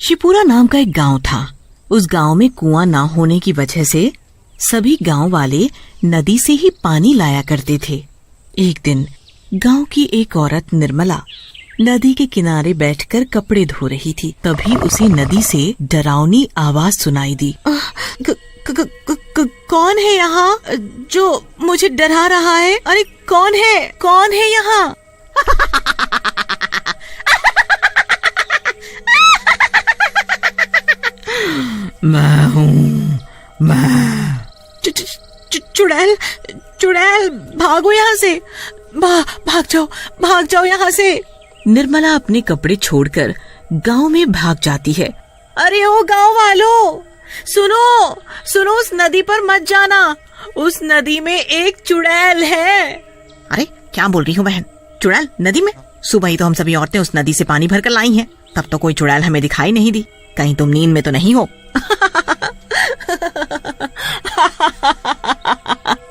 शिपूरा नाम का एक गांव था। उस गांव में कुआं ना होने की वजह से सभी गांव वाले नदी से ही पानी लाया करते थे। एक दिन गांव की एक औरत निर्मला नदी के किनारे बैठकर कपड़े धो रही थी। तभी उसे नदी से डरावनी आवाज सुनाई दी। कौन है यहाँ जो मुझे डरा रहा है? अरे कौन है यहाँ? मैं हूँ, मैं। चुड़ैल भागो यहाँ से, भाग जाओ यहाँ से। निर्मला अपने कपड़े छोड़कर गांव में भाग जाती है। अरे ओ गांव वालों, सुनो, उस नदी पर मत जाना, उस नदी में एक चुड़ैल है। अरे क्या बोल रही हो बहन? चुड़ैल नदी में? सुबह ही तो हम सभी औरतें उस नदी से पानी भरकर लाई हैं, तब तो कोई चुड़ैल हमें दिखाई नहीं दी। कहीं तुम नींद में तो नहीं हो?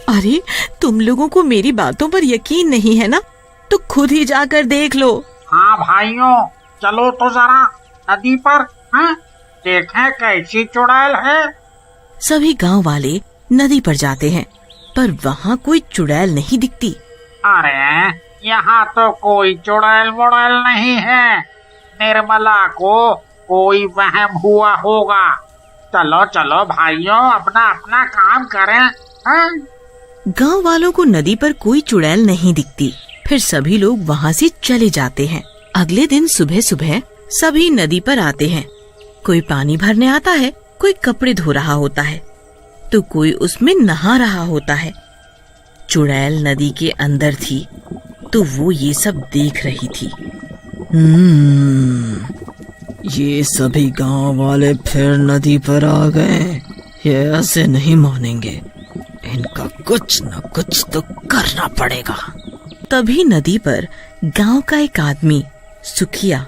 अरे तुम लोगों को मेरी बातों पर यकीन नहीं है ना, तो खुद ही जाकर देख लो। हाँ भाइयों, चलो तो जरा नदी पर, हाँ, देखें कैसी चुड़ैल है। सभी गांव वाले नदी पर जाते हैं, पर वहाँ कोई चुड़ैल नहीं दिखती। अरे यहाँ तो कोई चुड़ैल मुड़ैल नहीं है, निर्मला को कोई वहम हुआ होगा। चलो भाइयों, अपना काम करें, हाँ? गांव वालों को नदी पर कोई चुड़ैल नहीं दिखती। फिर सभी लोग वहाँ से चले जाते हैं। अगले दिन सुबह सुबह सभी नदी पर आते हैं। कोई पानी भरने आता है, कोई कपड़े धो रहा होता है, तो कोई उसमें नहा रहा होता है। चुड़ैल नदी के अंदर थी, तो वो ये सब देख रही थी। ये सभी गांव वाले फिर नदी पर आ गए। ये ऐसे नहीं मानेंगे, इनका कुछ न कुछ तो करना पड़ेगा। तभी नदी पर गांव का एक आदमी सुखिया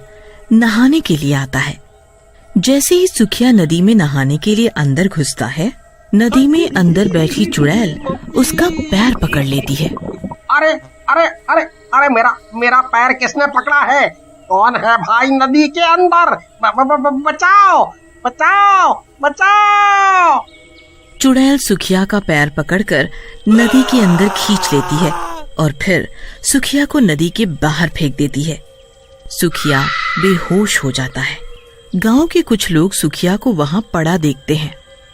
नहाने के लिए आता है। जैसे ही सुखिया नदी में नहाने के लिए अंदर घुसता है, नदी में अंदर बैठी चुड़ैल उसका पैर पकड़ लेती है। अरे अरे अरे अरे मेरा पैर किसने पकड़ा है? कौन है भाई नदी के अंदर? बचाओ बचाओ बचाओ! चुड़ैल सुखिया का पैर पकड़कर नदी के अंदर खींच लेती है और फिर सुखिया को नदी के बाहर फेंक देती है। सुखिया बेहोश हो जाता है। गांव के कुछ लोग सुखिया को वहाँ पड़ा देखते हैं।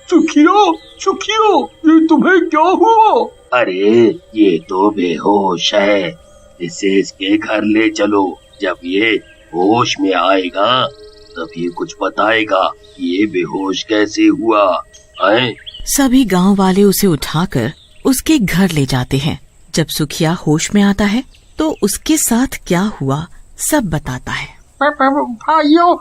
सुखियो, ये तुम्हें क्या हुआ? अरे ये तो बेहोश है, इसे इसके घर ले चलो। जब ये होश में आएगा तभी कुछ बताएगा ये बेहोश कैसे हुआ है। सभी गांव वाले उसे उठाकर उसके घर ले जाते हैं। जब सुखिया होश में आता है तो उसके साथ क्या हुआ सब बताता है। भाइयों,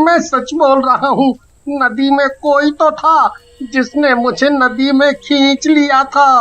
मैं सच बोल रहा हूँ, नदी में कोई तो था जिसने मुझे नदी में खींच लिया था।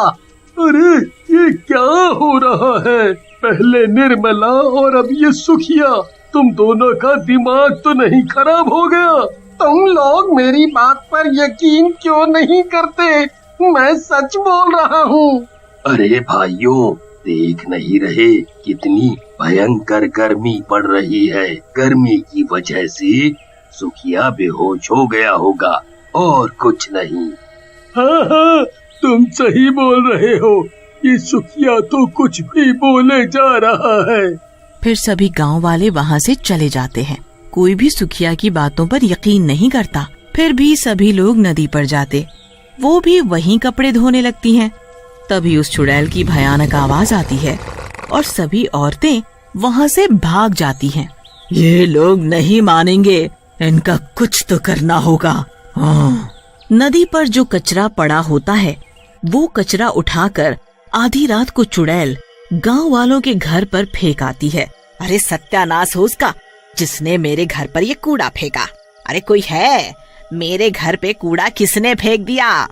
अरे ये क्या हो रहा है? पहले निर्मला और अब ये सुखिया, तुम दोनों का दिमाग तो नहीं खराब हो गया? तुम लोग मेरी बात पर यकीन क्यों नहीं करते? मैं सच बोल रहा हूँ। अरे भाइयों, देख नहीं रहे कितनी भयंकर गर्मी पड़ रही है। गर्मी की वजह से सुखिया बेहोश हो गया होगा और कुछ नहीं। हाँ, तुम सही बोल रहे हो। ये सुखिया तो कुछ भी बोले जा रहा है। फिर सभी गांव वाले वहाँ से चले जाते हैं। कोई भी सुखिया की बातों पर यकीन नहीं करता। फिर भी सभी लोग नदी पर जाते, वो भी वहीं कपड़े धोने लगती हैं। तभी उस चुड़ैल की भयानक आवाज आती है और सभी औरतें वहाँ से भाग जाती हैं। ये लोग नहीं मानेंगे, इनका कुछ तो करना होगा। हाँ। नदी पर जो कचरा पड़ा होता है, वो कचरा उठाकर आधी रात को चुड़ैल गांव वालों के घर पर फेंक आती है। अरे सत्यानाश हो उसका, जिसने मेरे घर पर ये कूड़ा फेंका। अरे कोई है? मेरे घर पे कूड़ा किसने फेंक दिया?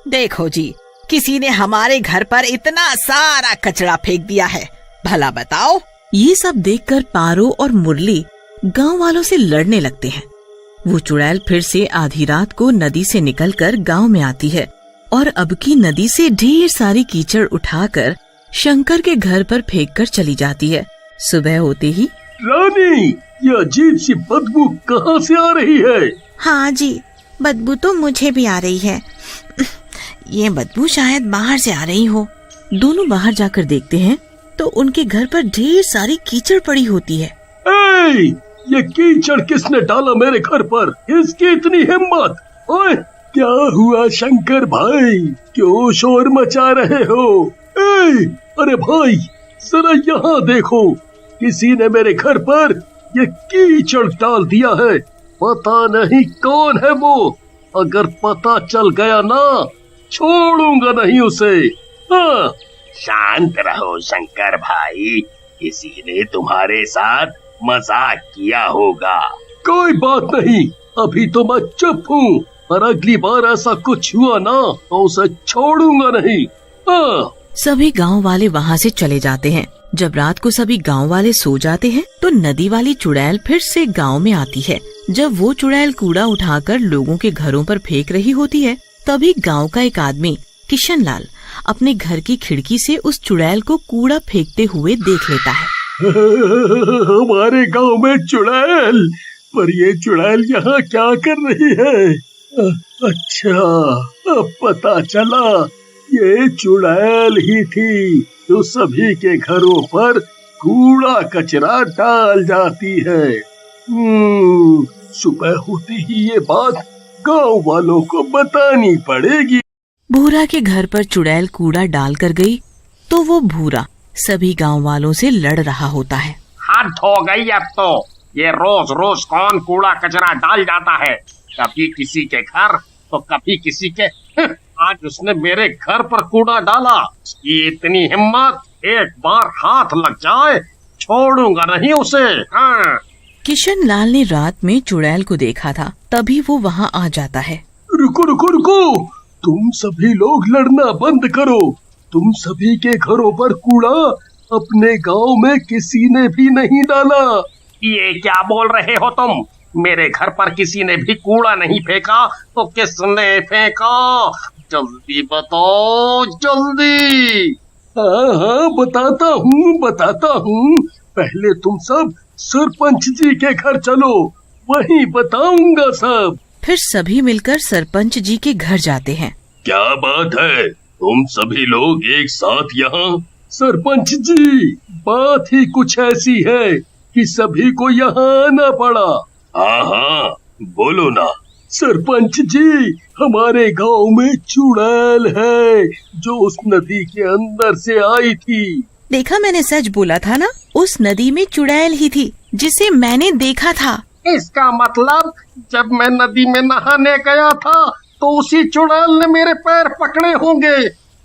देखो जी, किसी ने हमारे घर पर इतना सारा कचरा फेंक दिया है, भला बताओ। ये सब देखकर पारो और मुरली गांव वालों से लड़ने लगते हैं। वो चुड़ैल फिर से आधी रात को नदी से निकलकर गांव में आती है और अब की नदी से ढेर सारी कीचड़ उठाकर शंकर के घर पर फेंक कर चली जाती है। सुबह होते ही रानी, ये अजीब सी बदबू कहाँ से आ रही है? हाँ जी, बदबू तो मुझे भी आ रही है। ये बदबू शायद बाहर से आ रही हो। दोनों बाहर जाकर देखते हैं तो उनके घर पर ढेर सारी कीचड़ पड़ी होती है। ए, ये कीचड़ किसने डाला मेरे घर पर? इसकी इतनी हिम्मत! ओए, क्या हुआ शंकर भाई, क्यों शोर मचा रहे हो? ए, अरे भाई, जरा यहाँ देखो, किसी ने मेरे घर पर ये कीचड़ डाल दिया है। पता नहीं कौन है वो। अगर पता चल गया ना, छोड़ूंगा नहीं उसे। हाँ। शांत रहो शंकर भाई, किसी ने तुम्हारे साथ मजाक किया होगा। कोई बात नहीं, अभी तो मैं चुप हूँ, पर अगली बार ऐसा कुछ हुआ ना तो उसे छोड़ूंगा नहीं। हाँ। सभी गांव वाले वहाँ से चले जाते हैं। जब रात को सभी गांव वाले सो जाते हैं तो नदी वाली चुड़ैल फिर से गांव में आती है। जब वो चुड़ैल कूड़ा उठाकर लोगों के घरों पर फेंक रही होती है, तभी गांव का एक आदमी किशन लाल अपने घर की खिड़की से उस चुड़ैल को कूड़ा फेंकते हुए देख लेता है। हमारे गांव में चुड़ैल, पर ये चुड़ैल यहाँ क्या कर रही है? अच्छा, अब पता चला, ये चुड़ैल ही थी जो सभी के घरों पर कूड़ा कचरा डाल जाती है। सुबह होते ही ये बात गांव वालों को बतानी पड़ेगी। भूरा के घर पर चुड़ैल कूड़ा डाल कर गई तो वो भूरा सभी गांव वालों से लड़ रहा होता है। हद हो गई अब तो। ये रोज रोज कौन कूड़ा कचरा डाल जाता है? कभी किसी के घर तो कभी किसी के। आज उसने मेरे घर पर कूड़ा डाला। उसकी इतनी हिम्मत, एक बार हाथ लग जाए छोड़ूंगा नहीं उसे। हाँ। किशन लाल ने रात में चुड़ैल को देखा था, तभी वो वहाँ आ जाता है। रुको रुको रुको, तुम सभी लोग लड़ना बंद करो। तुम सभी के घरों पर कूड़ा अपने गांव में किसी ने भी नहीं डाला। ये क्या बोल रहे हो तुम? मेरे घर पर किसी ने भी कूड़ा नहीं फेंका तो किसने फेंका? जल्दी बताओ, जल्दी। हाँ, बताता हूँ। पहले तुम सब सरपंच जी के घर चलो, वहीं बताऊंगा सब। फिर सभी मिलकर सरपंच जी के घर जाते हैं। क्या बात है, तुम सभी लोग एक साथ यहाँ? सरपंच जी, बात ही कुछ ऐसी है कि सभी को यहाँ आना पड़ा। हाँ, बोलो ना। सरपंच जी, हमारे गांव में चुड़ैल है जो उस नदी के अंदर से आई थी। देखा, मैंने सच बोला था ना, उस नदी में चुड़ैल ही थी जिसे मैंने देखा था। इसका मतलब जब मैं नदी में नहाने गया था तो उसी चुड़ैल ने मेरे पैर पकड़े होंगे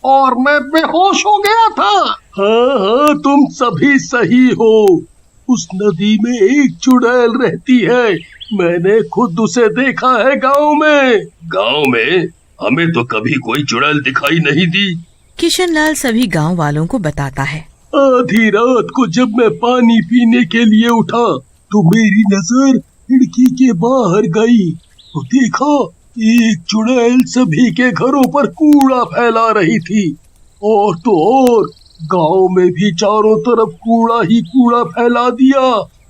और मैं बेहोश हो गया था। हाँ, तुम सभी सही हो। उस नदी में एक चुड़ैल रहती है, मैंने खुद उसे देखा है गांव में। गांव में? हमें तो कभी कोई चुड़ैल दिखाई नहीं दी। किशन लाल सभी गांव वालों को बताता है। आधी रात को जब मैं पानी पीने के लिए उठा तो मेरी नजर खिड़की के बाहर गई तो देखा एक चुड़ैल सभी के घरों पर कूड़ा फैला रही थी। और तो और गांव में भी चारों तरफ कूड़ा ही कूड़ा फैला दिया।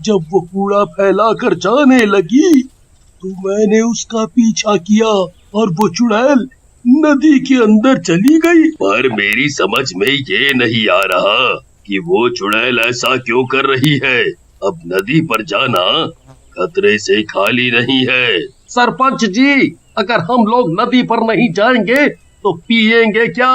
जब वो कूड़ा फैला कर जाने लगी तो मैंने उसका पीछा किया और वो चुड़ैल नदी के अंदर चली गई। पर मेरी समझ में ये नहीं आ रहा कि वो चुड़ैल ऐसा क्यों कर रही है। अब नदी पर जाना खतरे से खाली नहीं है। सरपंच जी, अगर हम लोग नदी पर नहीं जाएंगे तो पिएंगे क्या?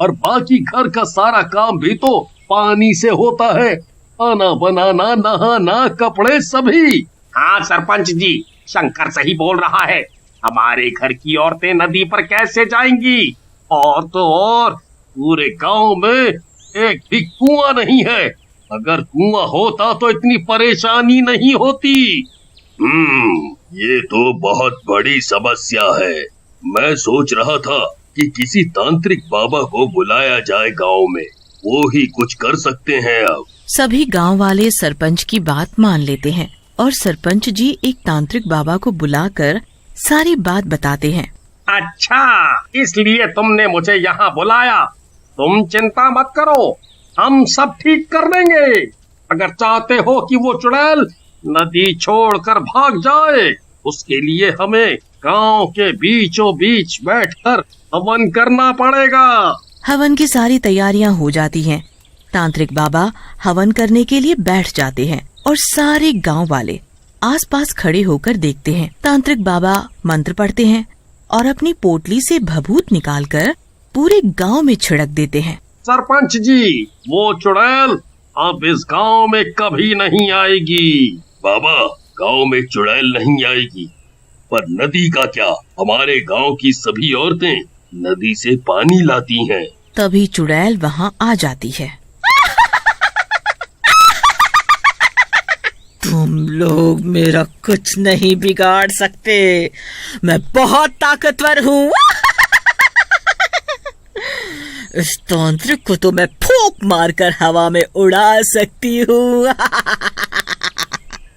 और बाकी घर का सारा काम भी तो पानी से होता है, खाना बनाना, नहाना, कपड़े सभी। हाँ सरपंच जी, शंकर सही बोल रहा है। हमारे घर की औरतें नदी पर कैसे जाएंगी? और तो और पूरे गांव में एक भी कुआं नहीं है। अगर कुआं होता तो इतनी परेशानी नहीं होती। ये तो बहुत बड़ी समस्या है। मैं सोच रहा था कि किसी तांत्रिक बाबा को बुलाया जाए गांव में, वो ही कुछ कर सकते हैं। अब सभी गांव वाले सरपंच की बात मान लेते हैं और सरपंच जी एक तांत्रिक बाबा को बुलाकर सारी बात बताते हैं। अच्छा, इसलिए तुमने मुझे यहाँ बुलाया। तुम चिंता मत करो, हम सब ठीक कर देंगे। अगर चाहते हो कि वो चुड़ैल नदी छोड़कर भाग जाए, उसके लिए हमें गांव के बीचों बीच बैठकर हवन करना पड़ेगा। हवन की सारी तैयारियां हो जाती हैं। तांत्रिक बाबा हवन करने के लिए बैठ जाते हैं और सारे गांव वाले आसपास खड़े होकर देखते हैं। तांत्रिक बाबा मंत्र पढ़ते हैं और अपनी पोटली से भभूत निकालकर पूरे गांव में छिड़क देते हैं। सरपंच जी, वो चुड़ैल अब इस गांव में कभी नहीं आएगी। बाबा, गांव में चुड़ैल नहीं आएगी, पर नदी का क्या? हमारे गांव की सभी औरतें नदी से पानी लाती हैं। तभी चुड़ैल वहाँ आ जाती है। तुम लोग मेरा कुछ नहीं बिगाड़ सकते, मैं बहुत ताकतवर हूँ। इस तांत्रिक को तो मैं फूंक मारकर हवा में उड़ा सकती हूँ।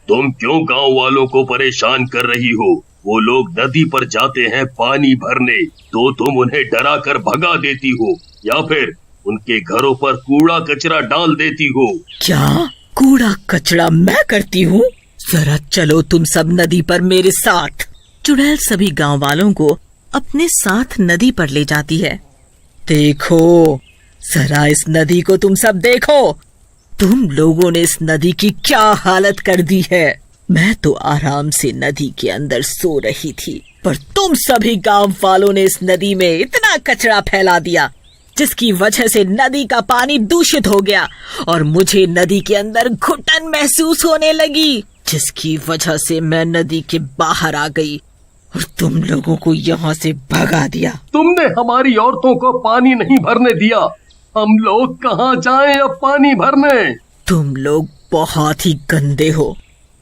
तुम क्यों गांव वालों को परेशान कर रही हो? वो लोग नदी पर जाते हैं पानी भरने, तो तुम उन्हें डरा कर भगा देती हो या फिर उनके घरों पर कूड़ा कचरा डाल देती हो। क्या कूड़ा कचरा मैं करती हूँ? जरा चलो तुम सब नदी पर मेरे साथ। चुड़ैल सभी गांव वालों को अपने साथ नदी पर ले जाती है। देखो, जरा इस नदी को तुम सब देखो। तुम लोगों ने इस नदी की क्या हालत कर दी है। मैं तो आराम से नदी के अंदर सो रही थी, पर तुम सभी गांव वालों ने इस नदी में इतना कचरा फैला दिया, जिसकी वजह से नदी का पानी दूषित हो गया और मुझे नदी के अंदर घुटन महसूस होने लगी, जिसकी वजह से मैं नदी के बाहर आ गई और तुम लोगों को यहाँ से भगा दिया। तुमने हमारी औरतों को पानी नहीं भरने दिया, हम लोग कहाँ जाएं अब पानी भरने? तुम लोग बहुत ही गंदे हो।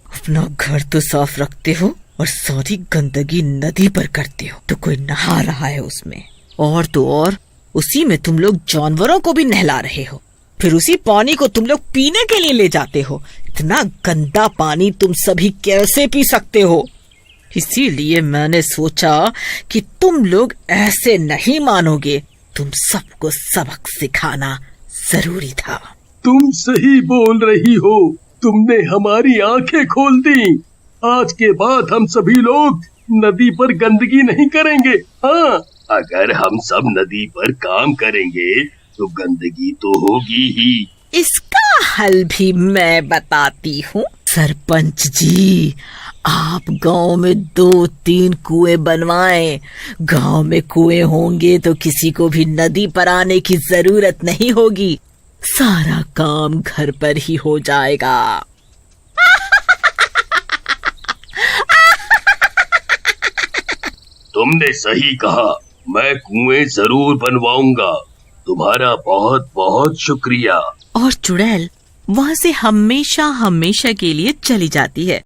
अपना घर तो साफ रखते हो और सारी गंदगी नदी पर करते हो, तो कोई नहा रहा है उसमें, और तो और उसी में तुम लोग जानवरों को भी नहला रहे हो। फिर उसी पानी को तुम लोग पीने के लिए ले जाते हो। इतना गंदा पानी तुम सभी कैसे पी सकते हो? इसीलिए मैंने सोचा कि तुम लोग ऐसे नहीं मानोगे, तुम सबको सबक सिखाना जरूरी था। तुम सही बोल रही हो, तुमने हमारी आंखें खोल दी। आज के बाद हम सभी लोग नदी पर गंदगी नहीं करेंगे। हाँ, अगर हम सब नदी पर काम करेंगे तो गंदगी तो होगी ही। इसका हल भी मैं बताती हूँ। सरपंच जी, आप गांव में 2-3 कुएं बनवाएं। गांव में कुएं होंगे तो किसी को भी नदी पर आने की जरूरत नहीं होगी। सारा काम घर पर ही हो जाएगा। तुमने सही कहा, मैं कुएं जरूर बनवाऊंगा। तुम्हारा बहुत बहुत शुक्रिया। और चुड़ैल वहाँ से हमेशा हमेशा के लिए चली जाती है।